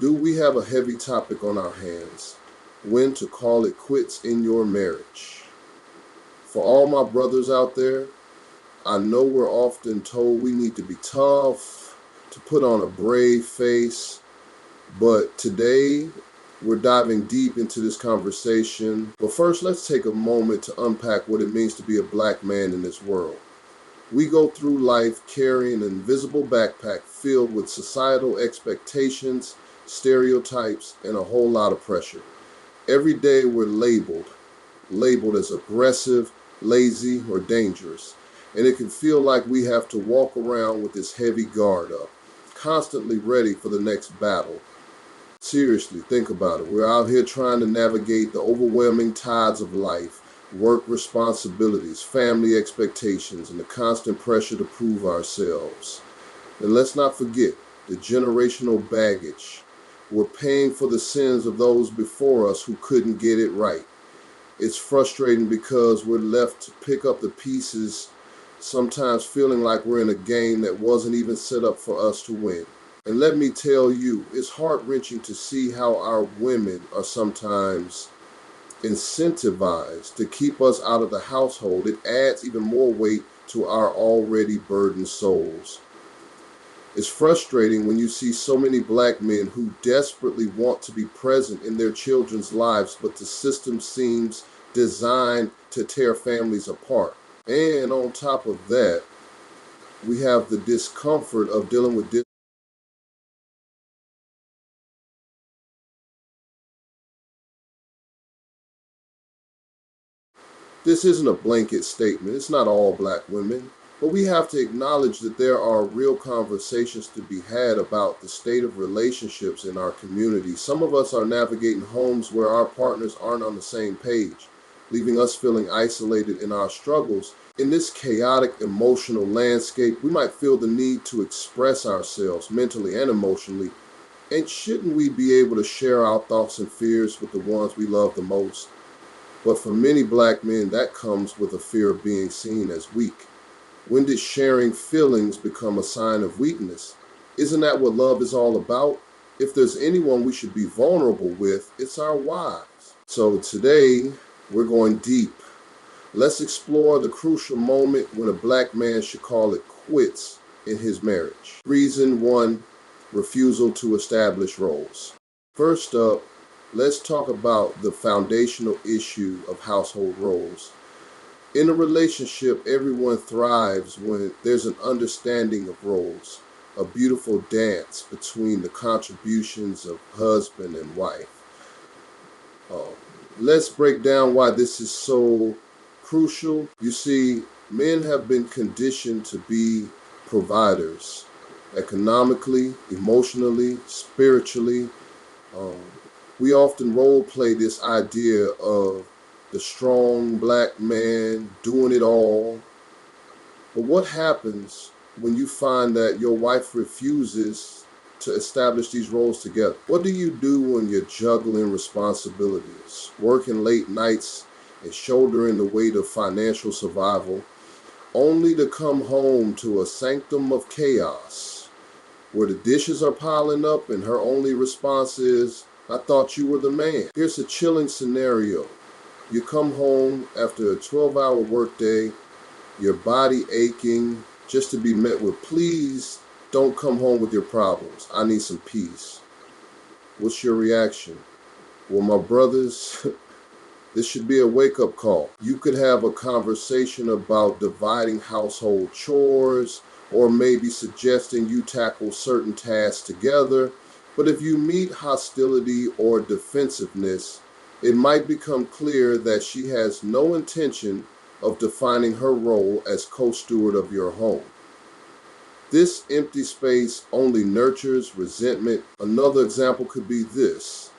Do we have a heavy topic on our hands? When to call it quits in your marriage. For all my brothers out there, I know we're often told we need to be tough, to put on a brave face, but today we're diving deep into this conversation. But first, let's take a moment to unpack what it means to be a black man in this world. We go through life carrying an invisible backpack filled with societal expectations, stereotypes, and a whole lot of pressure. Every day we're labeled as aggressive, lazy, or dangerous. And it can feel like we have to walk around with this heavy guard up, constantly ready for the next battle. Seriously, think about it. We're out here trying to navigate the overwhelming tides of life, work responsibilities, family expectations, and the constant pressure to prove ourselves. And let's not forget the generational baggage. We're paying for the sins of those before us who couldn't get it right. It's frustrating because we're left to pick up the pieces, sometimes feeling like we're in a game that wasn't even set up for us to win. And let me tell you, it's heart-wrenching to see how our women are sometimes incentivized to keep us out of the household. It adds even more weight to our already burdened souls. It's frustrating when you see so many black men who desperately want to be present in their children's lives, but the system seems designed to tear families apart. And on top of that, we have the discomfort of dealing with this isn't a blanket statement. It's not all black women. But we have to acknowledge that there are real conversations to be had about the state of relationships in our community. Some of us are navigating homes where our partners aren't on the same page, leaving us feeling isolated in our struggles. In this chaotic emotional landscape, we might feel the need to express ourselves mentally and emotionally. And shouldn't we be able to share our thoughts and fears with the ones we love the most? But for many black men, that comes with a fear of being seen as weak. When did sharing feelings become a sign of weakness? Isn't that what love is all about? If there's anyone we should be vulnerable with, it's our wives. So today, we're going deep. Let's explore the crucial moment when a black man should call it quits in his marriage. Reason one, refusal to establish roles. First up, let's talk about the foundational issue of household roles. In a relationship, everyone thrives when there's an understanding of roles, a beautiful dance between the contributions of husband and wife. Uh, let's break down why this is so crucial. You see, men have been conditioned to be providers economically, emotionally, spiritually. Um, we often role play this idea of the strong black man doing it all. But what happens when you find that your wife refuses to establish these roles together? What do you do when you're juggling responsibilities, working late nights, and shouldering the weight of financial survival, only to come home to a sanctum of chaos where the dishes are piling up and her only response is, "I thought you were the man"? Here's a chilling scenario. You come home after a 12-hour workday, your body aching, just to be met with, "Please don't come home with your problems. I need some peace." What's your reaction? Well, my brothers, this should be a wake-up call. You could have a conversation about dividing household chores or maybe suggesting you tackle certain tasks together. But if you meet hostility or defensiveness, it might become clear that she has no intention of defining her role as co-steward of your home. This empty space only nurtures resentment. Another example could be this.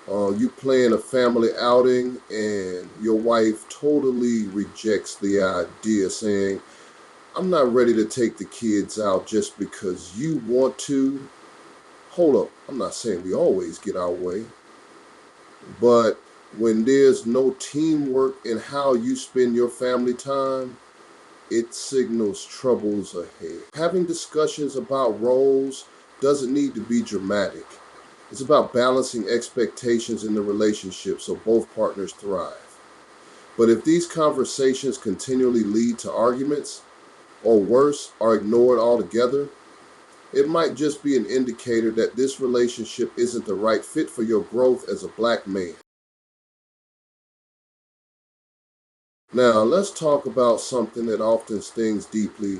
You plan a family outing and your wife totally rejects the idea, saying, "I'm not ready to take the kids out just because you want to." Hold up, I'm not saying we always get our way, but when there's no teamwork in how you spend your family time, it signals troubles ahead. Having discussions about roles doesn't need to be dramatic. It's about balancing expectations in the relationship so both partners thrive. But if these conversations continually lead to arguments, or worse, are ignored altogether, it might just be an indicator that this relationship isn't the right fit for your growth as a black man. Now, let's talk about something that often stings deeply: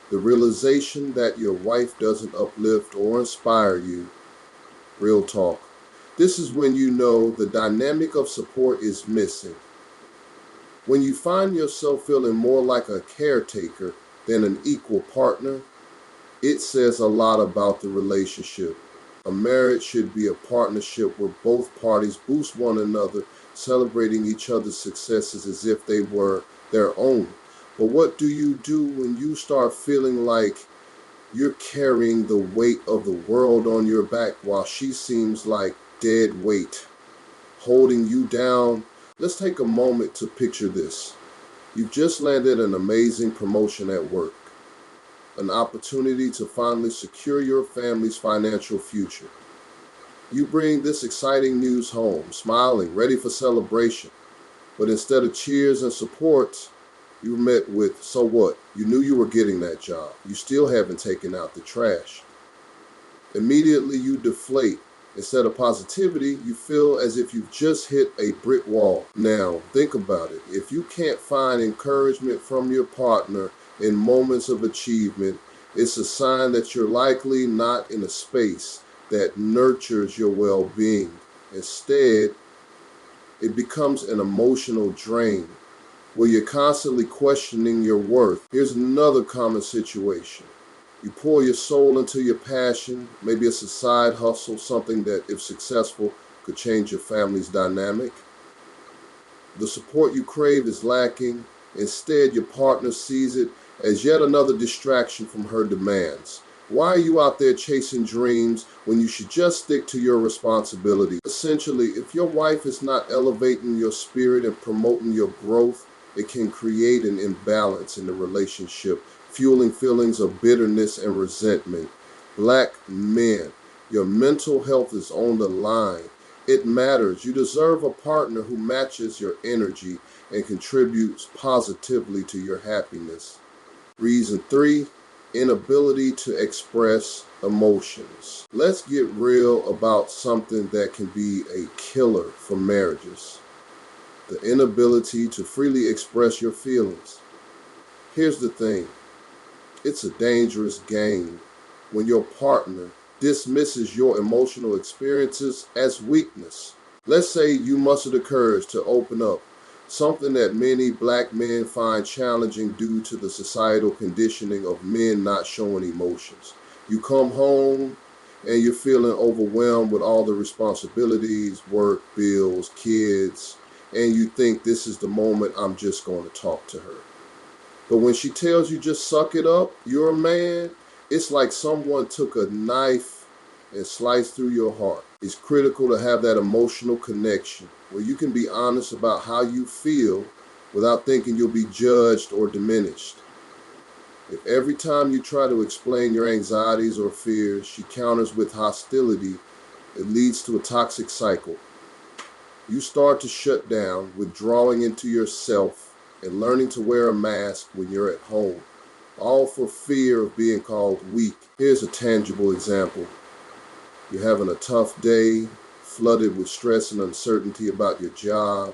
the realization that your wife doesn't uplift or inspire you. Real talk. This is when you know the dynamic of support is missing. When you find yourself feeling more like a caretaker than an equal partner, it says a lot about the relationship. A marriage should be a partnership where both parties boost one another, celebrating each other's successes as if they were their own. But what do you do when you start feeling like you're carrying the weight of the world on your back while she seems like dead weight, holding you down? Let's take a moment to picture this. You've just landed an amazing promotion at work, an opportunity to finally secure your family's financial future. You bring this exciting news home, smiling, ready for celebration. But instead of cheers and support, you were met with, "So what? You knew you were getting that job. You still haven't taken out the trash." Immediately you deflate. Instead of positivity, you feel as if you've just hit a brick wall. Now, think about it. If you can't find encouragement from your partner in moments of achievement, it's a sign that you're likely not in a space that nurtures your well-being. Instead, it becomes an emotional drain where you're constantly questioning your worth. Here's another common situation. You pour your soul into your passion. Maybe it's a side hustle, something that, if successful, could change your family's dynamic. The support you crave is lacking. Instead, your partner sees it as yet another distraction from her demands. Why are you out there chasing dreams when you should just stick to your responsibility? Essentially, if your wife is not elevating your spirit and promoting your growth, it can create an imbalance in the relationship, fueling feelings of bitterness and resentment. Black men, your mental health is on the line. It matters. You deserve a partner who matches your energy and contributes positively to your happiness. Reason 3, inability to express emotions. Let's get real about something that can be a killer for marriages: the inability to freely express your feelings. Here's the thing: it's a dangerous game when your partner dismisses your emotional experiences as weakness. Let's say you muster the courage to open up, something that many black men find challenging due to the societal conditioning of men not showing emotions. You come home and you're feeling overwhelmed with all the responsibilities, work, bills, kids, and you think, this is the moment I'm just going to talk to her. But when she tells you just suck it up, you're a man, it's like someone took a knife and sliced through your heart. It's critical to have that emotional connection where you can be honest about how you feel without thinking you'll be judged or diminished. If every time you try to explain your anxieties or fears, she counters with hostility, it leads to a toxic cycle. You start to shut down, withdrawing into yourself and learning to wear a mask when you're at home, all for fear of being called weak. Here's a tangible example. You're having a tough day, flooded with stress and uncertainty about your job.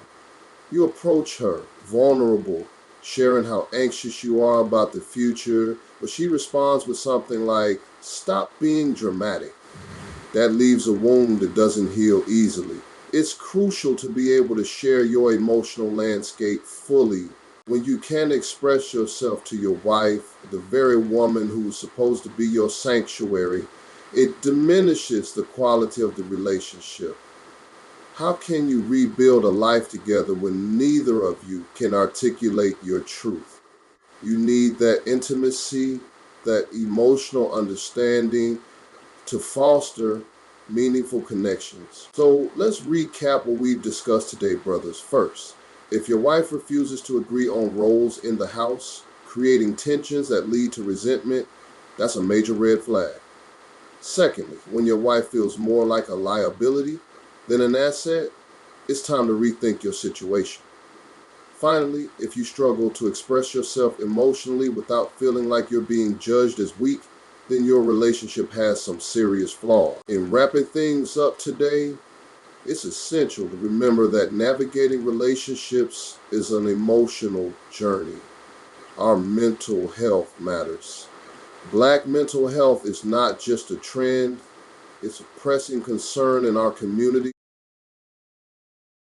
You approach her, vulnerable, sharing how anxious you are about the future, but she responds with something like, "Stop being dramatic." That leaves a wound that doesn't heal easily. It's crucial to be able to share your emotional landscape fully. When you can express yourself to your wife, the very woman who's supposed to be your sanctuary, it diminishes the quality of the relationship. How can you rebuild a life together when neither of you can articulate your truth? You need that intimacy, that emotional understanding to foster meaningful connections. So let's recap what we've discussed today, brothers. First, if your wife refuses to agree on roles in the house, creating tensions that lead to resentment, that's a major red flag. Secondly, when your wife feels more like a liability than an asset, it's time to rethink your situation. Finally, if you struggle to express yourself emotionally without feeling like you're being judged as weak, then your relationship has some serious flaws. In wrapping things up today, it's essential to remember that navigating relationships is an emotional journey. Our mental health matters. Black mental health is not just a trend, it's a pressing concern in our community.